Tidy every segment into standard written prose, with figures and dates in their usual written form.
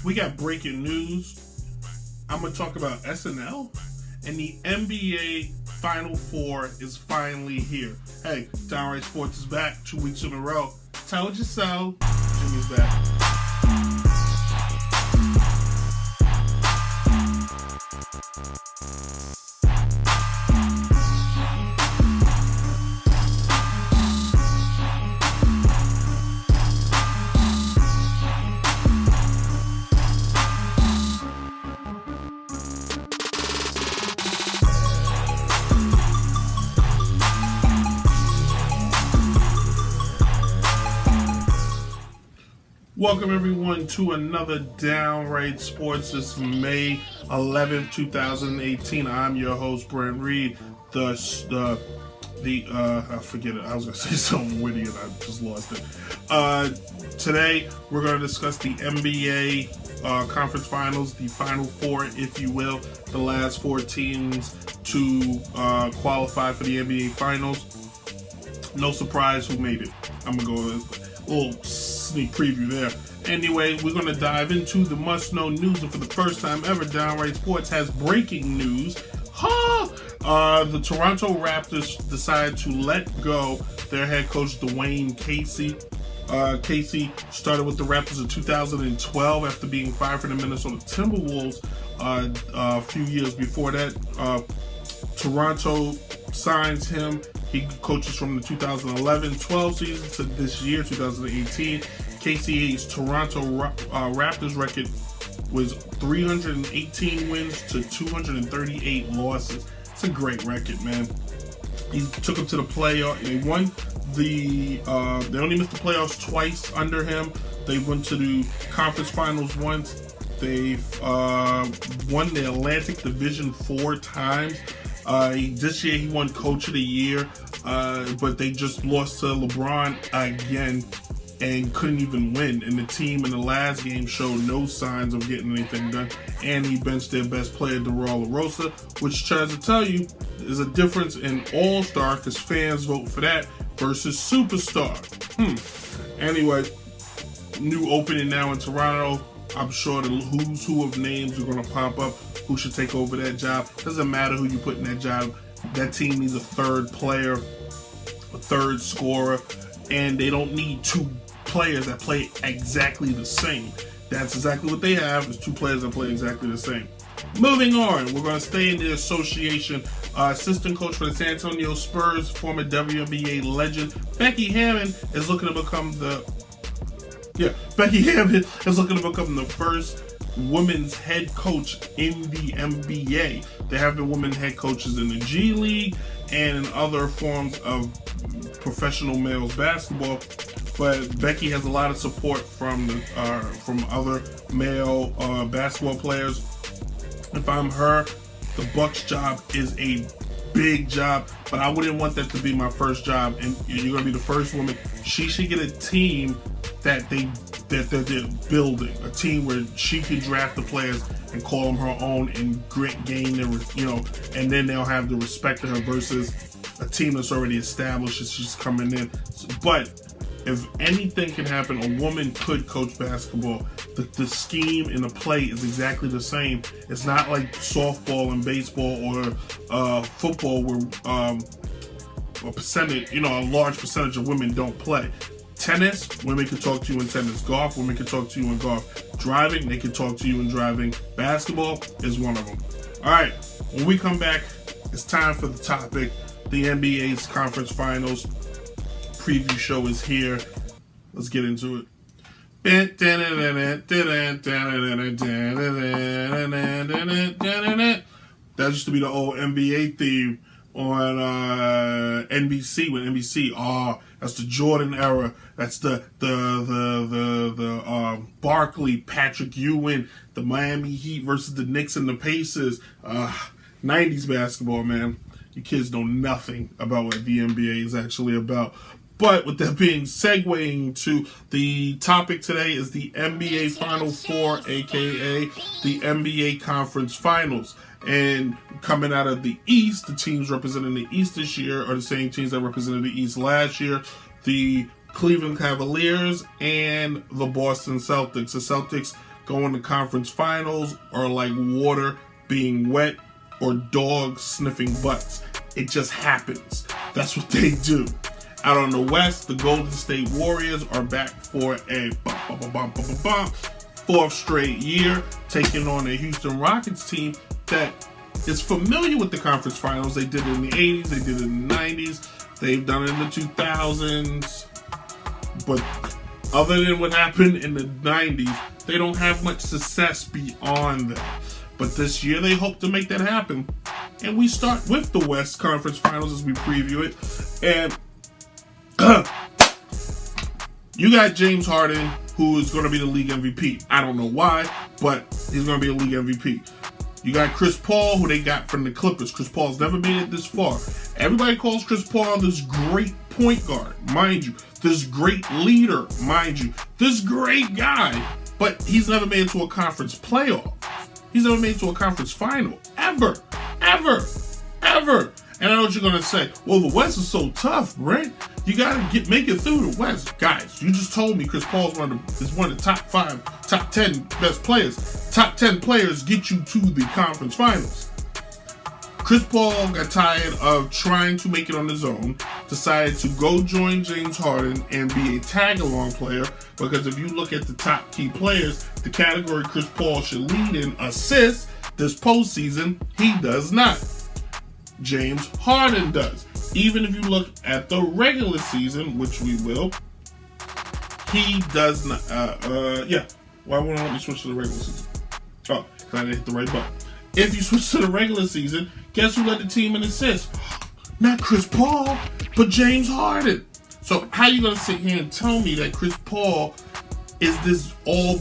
We got breaking news. I'm going to talk about SNL, and the NBA Final Four is finally here. Hey, Downright Sports is back 2 weeks in a row. Told you so. Jimmy's back. Welcome everyone to another Downright Sports. This May 11th, 2018. I'm your host, Brent Reed. I forget it. I was going to say something witty and I just lost it. Today, we're going to discuss the NBA Conference Finals, the Final Four, if you will. The last four teams to qualify for the NBA Finals. No surprise who made it. I'm going to go with a little sneak preview there. Anyway, we're going to dive into the must-know news, and for the first time ever, Downright Sports has breaking news. The Toronto Raptors decided to let go their head coach, Dwayne Casey. Casey started with the Raptors in 2012 after being fired from the Minnesota Timberwolves a few years before that. Toronto signs him. He coaches from the 2011-12 season to this year, 2018. KCA's Toronto Raptors record was 318 wins to 238 losses. It's a great record, man. He took them to the playoff. They won they only missed the playoffs twice under him. They went to the conference finals once. They've won the Atlantic Division 4 times. This year he won Coach of the Year, but they just lost to LeBron again and couldn't even win. And the team in the last game showed no signs of getting anything done. And he benched their best player, DeMar DeRozan, which tries to tell you there's a difference in All-Star because fans vote for that versus Superstar. Anyway, new opening now in Toronto. I'm sure the who's who of names are going to pop up who should take over that job. Doesn't matter who you put in that job. That team needs a third player, a third scorer, and they don't need two players that play exactly the same. That's exactly what they have, is two players that play exactly the same. Moving on, we're going to stay in the association. Assistant coach for the San Antonio Spurs, former WNBA legend, Becky Hammon is looking to become the first women's head coach in the NBA. There have been women head coaches in the G League and in other forms of professional males basketball, but Becky has a lot of support from other male basketball players. If I'm her, the Bucks job is a big job, but I wouldn't want that to be my first job. And you're going to be the first woman. She should get a team that they're building, a team where she can draft the players and call them her own and gain their, and then they'll have the respect of her versus a team that's already established. It's just coming in. But if anything can happen, a woman could coach basketball. The scheme and the play is exactly the same. It's not like softball and baseball or football where a large percentage of women don't play. Tennis, women can talk to you in tennis. Golf, women can talk to you in golf. Driving, they can talk to you in driving. Basketball is one of them. All right, when we come back, it's time for the topic. The NBA's Conference Finals preview show is here. Let's get into it. That used to be the old NBA theme on NBC when NBC. That's the Jordan era. That's the Barkley, Patrick Ewing, the Miami Heat versus the Knicks and the Pacers. 90s basketball, man. You kids know nothing about what the NBA is actually about. But with that being segueing to the topic today is the NBA Final Four, aka the NBA Conference Finals. And coming out of the East, the teams representing the East this year are the same teams that represented the East last year. The Cleveland Cavaliers and the Boston Celtics. The Celtics going to conference finals are like water being wet or dogs sniffing butts. It just happens. That's what they do. Out on the West, the Golden State Warriors are back for a fourth straight year, taking on a Houston Rockets team that is familiar with the conference finals. They did it in the 80s, they did it in the 90s, they've done it in the 2000s. But other than what happened in the 90s, they don't have much success beyond that. But this year they hope to make that happen. And we start with the West Conference Finals as we preview it. And you got James Harden, who is going to be the league MVP. I don't know why, but he's going to be a league MVP. You got Chris Paul, who they got from the Clippers. Chris Paul's never made it this far. Everybody calls Chris Paul this great point guard, mind you. This great leader, mind you. This great guy. But he's never made it to a conference playoff. He's never made it to a conference final. Ever. And I know what you're going to say. Well, the West is so tough, Brent. You got to make it through the West. Guys, you just told me Chris Paul is one of the top 5, top 10 best players. Top 10 players get you to the conference finals. Chris Paul got tired of trying to make it on his own, decided to go join James Harden and be a tag-along player, because if you look at the top key players, the category Chris Paul should lead in assists this postseason, he does not. James Harden does. Even if you look at the regular season, which we will, he does not. Why won't I let me switch to the regular season? Oh, because I didn't hit the right button. If you switch to the regular season, guess who led the team in assists? Not Chris Paul, but James Harden. So how you gonna sit here and tell me that Chris Paul is this all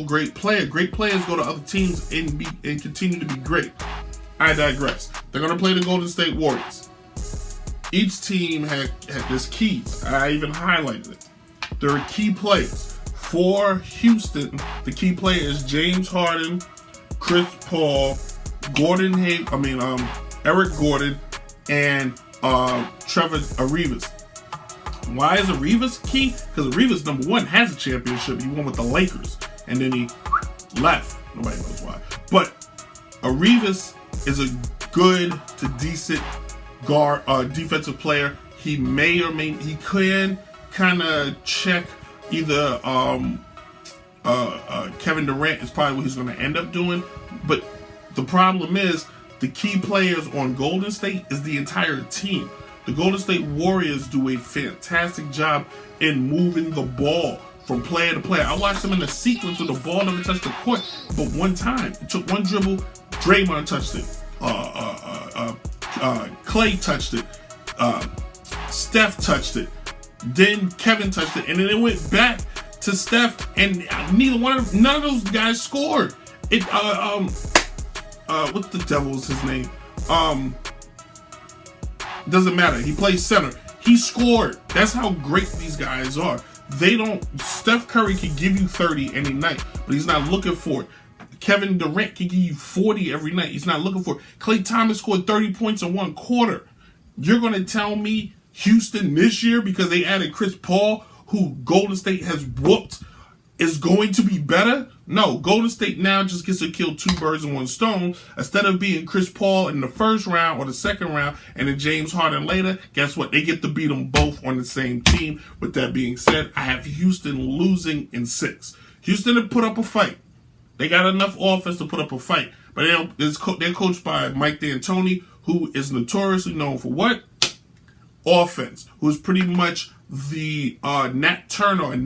great player? Great players go to other teams and continue to be great. I digress. They're gonna play the Golden State Warriors. Each team had this keys. I even highlighted it. There are key players. For Houston, the key player is James Harden, Chris Paul, Eric Gordon, and Trevor Ariza. Why is Ariza key? Because Ariza, number one, has a championship. He won with the Lakers, and then he left. Nobody knows why. But Ariza is a good to decent guard, defensive player. He can kind of check either Kevin Durant is probably what he's going to end up doing. But the problem is the key players on Golden State is the entire team. The Golden State Warriors do a fantastic job in moving the ball from player to player. I watched them in a sequence where the ball never touched the court, but one time it took one dribble. Draymond touched it. Clay touched it. Steph touched it. Then Kevin touched it, and then it went back to Steph, and none of those guys scored. What's the devil's his name? Doesn't matter. He plays center. He scored. That's how great these guys are. Steph Curry can give you 30 any night, but he's not looking for it. Kevin Durant can give you 40 every night. He's not looking for it. Klay Thomas scored 30 points in one quarter. You're going to tell me Houston this year, because they added Chris Paul, who Golden State has whooped, is going to be better? No, Golden State now just gets to kill two birds with one stone. Instead of being Chris Paul in the first round or the second round and then James Harden later, guess what? They get to beat them both on the same team. With that being said, I have Houston losing in 6. Houston have put up a fight. They got enough offense to put up a fight. But they're coached by Mike D'Antoni, who is notoriously known for what? Offense. Who's pretty much the Nate Turner,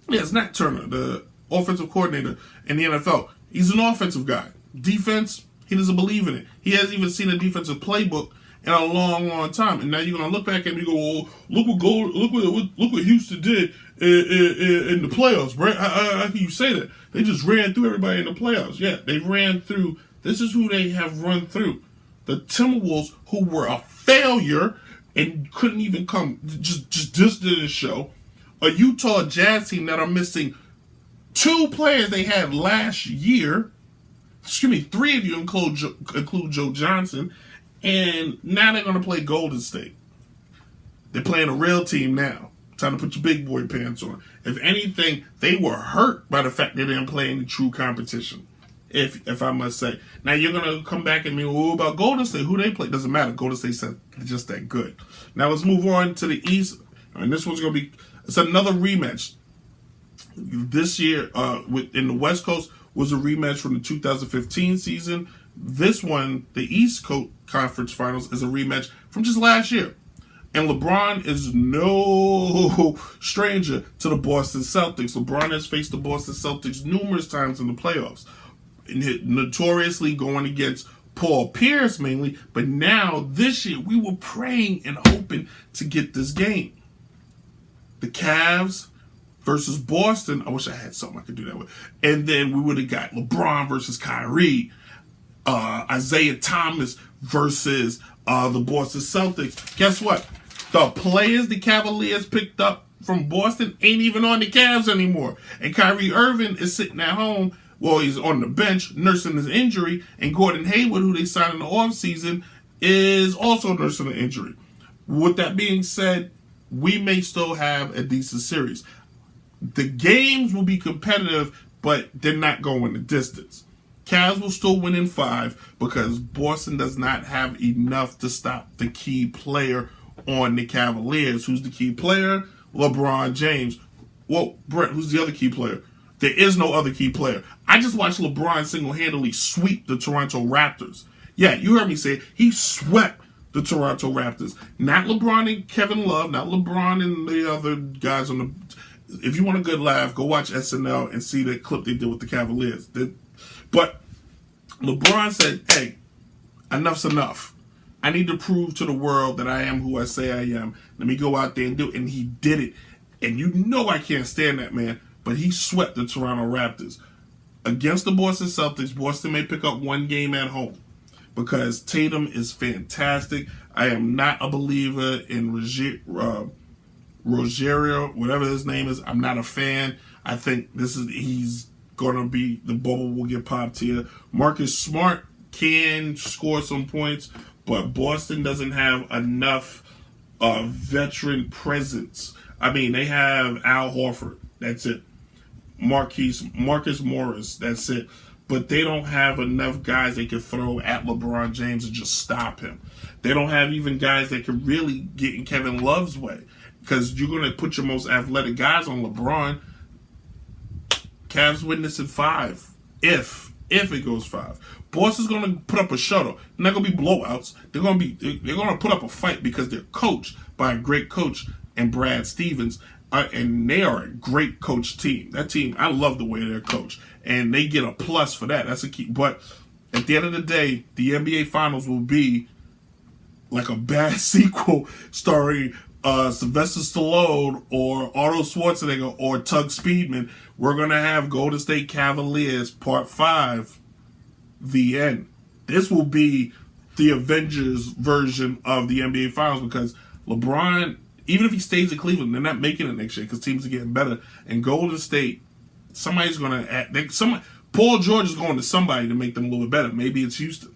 the offensive coordinator in the NFL. He's an offensive guy. Defense, he doesn't believe in it. He hasn't even seen a defensive playbook in a long, long time. And now you're gonna look back at him and go, "Oh, look what Houston did in the playoffs, right? How can you say that? They just ran through everybody in the playoffs." Yeah, they ran through. This is who they have run through. The Timberwolves, who were a failure and couldn't even come, just didn't show. A Utah Jazz team that are missing 2 players they had last year. 3 of you include Joe Johnson. And now they're going to play Golden State. They're playing a real team now. Time to put your big boy pants on. If anything, they were hurt by the fact they didn't play any true competition. If I must say. Now you're gonna come back and me, what about Golden State? Who they play? Doesn't matter. Golden State's just that good. Now let's move on to the East. And this one's gonna be it's another rematch. This year, in the West Coast was a rematch from the 2015 season. This one, the East Coast Conference Finals, is a rematch from just last year. And LeBron is no stranger to the Boston Celtics. LeBron has faced the Boston Celtics numerous times in the playoffs, notoriously going against Paul Pierce mainly. But now, this year, we were praying and hoping to get this game. The Cavs versus Boston. I wish I had something I could do that with. And then we would have got LeBron versus Kyrie. Isaiah Thomas versus the Boston Celtics. Guess what? The players the Cavaliers picked up from Boston ain't even on the Cavs anymore. And Kyrie Irving is sitting at home. Well, he's on the bench nursing his injury. And Gordon Hayward, who they signed in the offseason, is also nursing an injury. With that being said, we may still have a decent series. The games will be competitive, but they're not going the distance. Cavs will still win in 5 because Boston does not have enough to stop the key player on the Cavaliers. Who's the key player? LeBron James. Well, Brett, who's the other key player? There is no other key player. I just watched LeBron single-handedly sweep the Toronto Raptors. Yeah, you heard me say it. He swept the Toronto Raptors. Not LeBron and Kevin Love, not LeBron and the other guys on the... If you want a good laugh, go watch SNL and see the clip they did with the Cavaliers. But LeBron said, hey, enough's enough. I need to prove to the world that I am who I say I am. Let me go out there and do it. And he did it. And you know I can't stand that man. But he swept the Toronto Raptors. Against the Boston Celtics, Boston may pick up one game at home. Because Tatum is fantastic. I am not a believer in Rogerio, whatever his name is. I'm not a fan. I think he's going to be, the bubble will get popped here. Marcus Smart can score some points, but Boston doesn't have enough veteran presence. I mean, they have Al Horford. That's it. Marcus Morris. That's it. But they don't have enough guys they can throw at LeBron James and just stop him. They don't have even guys that can really get in Kevin Love's way. Because you're going to put your most athletic guys on LeBron. Cavs win this in 5. If it goes 5. Boston's going to put up a shuttle. They're not going to be blowouts. They're going to put up a fight because they're coached by a great coach and Brad Stevens. And they are a great coach team. That team, I love the way they're coached. And they get a plus for that. That's a key. But at the end of the day, the NBA Finals will be like a bad sequel starring Sylvester Stallone or Arnold Schwarzenegger or Tug Speedman. We're going to have Golden State Cavaliers Part 5, the end. This will be the Avengers version of the NBA Finals because LeBron, even if he stays in Cleveland, they're not making it next year because teams are getting better. And Golden State, somebody's going to Paul George is going to somebody to make them a little bit better. Maybe it's Houston.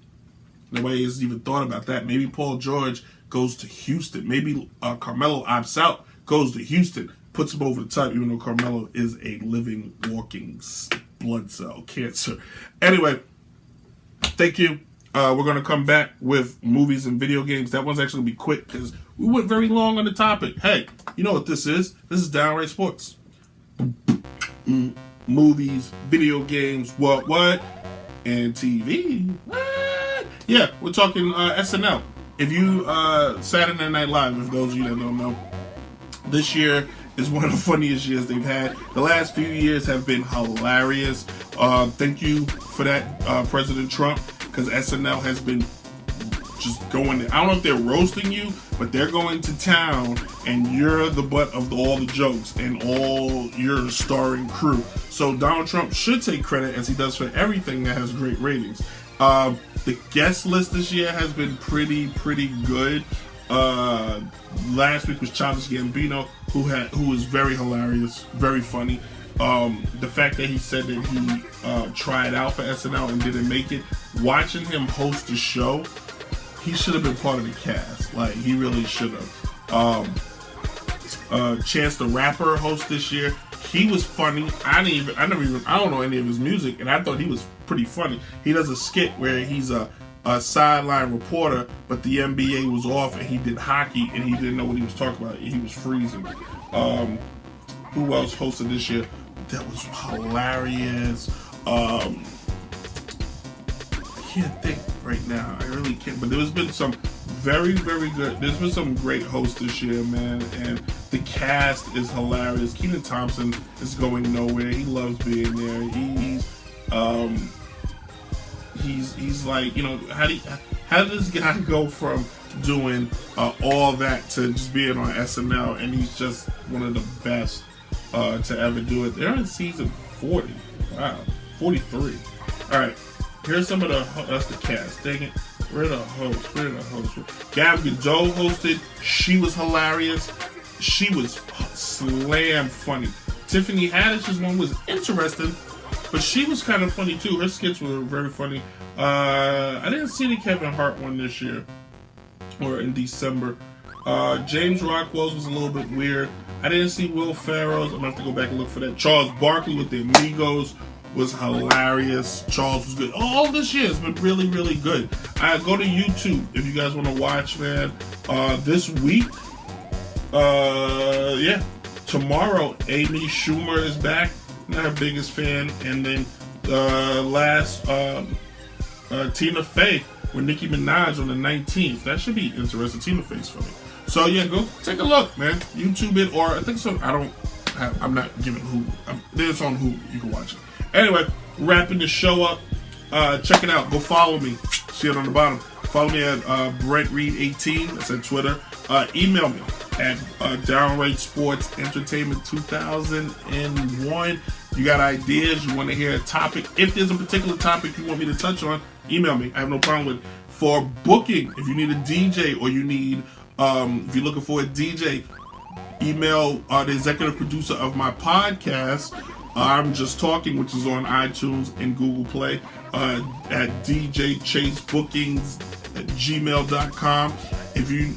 Nobody has even thought about that. Maybe Paul George goes to Houston. Maybe Carmelo opts out, goes to Houston, puts him over the top, even though Carmelo is a living, walking blood cell cancer. Anyway, thank you. We're going to come back with movies and video games. That one's actually going to be quick because we went very long on the topic. Hey, you know what this is? This is Downright Sports. Movies, video games, what? And TV. What? Yeah, we're talking SNL. If you, Saturday Night Live, if those of you that don't know, this year is one of the funniest years they've had. The last few years have been hilarious. Thank you for that, President Trump, because SNL has been just going, I don't know if they're roasting you, but they're going to town and you're the butt of all the jokes and all your starring crew. So Donald Trump should take credit, as he does for everything that has great ratings. The guest list this year has been pretty good. Last week was Childish Gambino, who was very hilarious, very funny. The fact that he said that he tried out for SNL and didn't make it, watching him host the show, he should have been part of the cast. Like, he really should have. Chance the Rapper host this year. He was funny. I don't know any of his music, and I thought he was pretty funny. He does a skit where he's a sideline reporter, but the NBA was off and he did hockey and he didn't know what he was talking about. He was freezing. Who else hosted this year? That was hilarious. I can't think right now. I really can't. But there's been some very, very good. There's been some great hosts this year, man. And the cast is hilarious. Kenan Thompson is going nowhere. He loves being there. He's like, you know, how did this guy go from doing all that to just being on SNL? And he's just one of the best to ever do it. They're in season 40. Wow, 43. All right, here's some of that's the cast. Dang it, where are the hosts? Gab Gadot hosted. She was hilarious. She was slam funny. Tiffany Haddish's one was interesting, but she was kind of funny too. Her skits were very funny. I didn't see the Kevin Hart one this year or in December. James Rockwell's was a little bit weird. I didn't see Will Ferrell's. I'm gonna have to go back and look for that. Charles Barkley with the Amigos was hilarious. Charles was good. All this year has been really, really good. Go to YouTube if you guys want to watch, man. This week, tomorrow, Amy Schumer is back. Not her biggest fan. And then Tina Fey with Nicki Minaj on the 19th. That should be interesting. Tina Fey's funny. So yeah, go take a look, man. YouTube it, or I think so. I'm not giving who. It's on who. You can watch it. Anyway, wrapping the show up. Check it out. Go follow me. See it on the bottom. Follow me at Brent Reed 18. That's at Twitter. Email me at Downright Sports Entertainment 2001. You got ideas? You want to hear a topic? If there's a particular topic you want me to touch on, email me. I have no problem with it. For booking, if you need a DJ or you need, if you're looking for a DJ, email the executive producer of my podcast, I'm Just Talking, which is on iTunes and Google Play, at djchasebookings@gmail.com. If you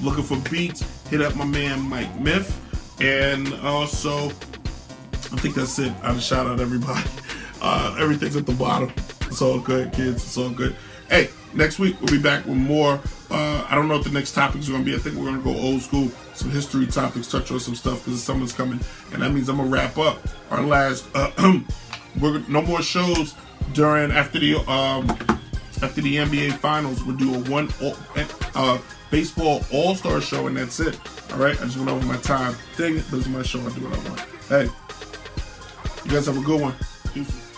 looking for beats, hit up my man Mike Miff. And also, I think that's it. I just shout out everybody. Everything's at the bottom. It's all good, kids. It's all good. Hey, next week we'll be back with more. I don't know what the next topics are going to be. I think we're going to go old school, some history topics, touch on some stuff because the summer's coming, and that means I'm gonna wrap up our last. No more shows after the NBA Finals. We'll do a baseball all-star show, and that's it. All right, I just went over my time. Dang it, this is my show. I do what I want. Hey, you guys have a good one. Peace.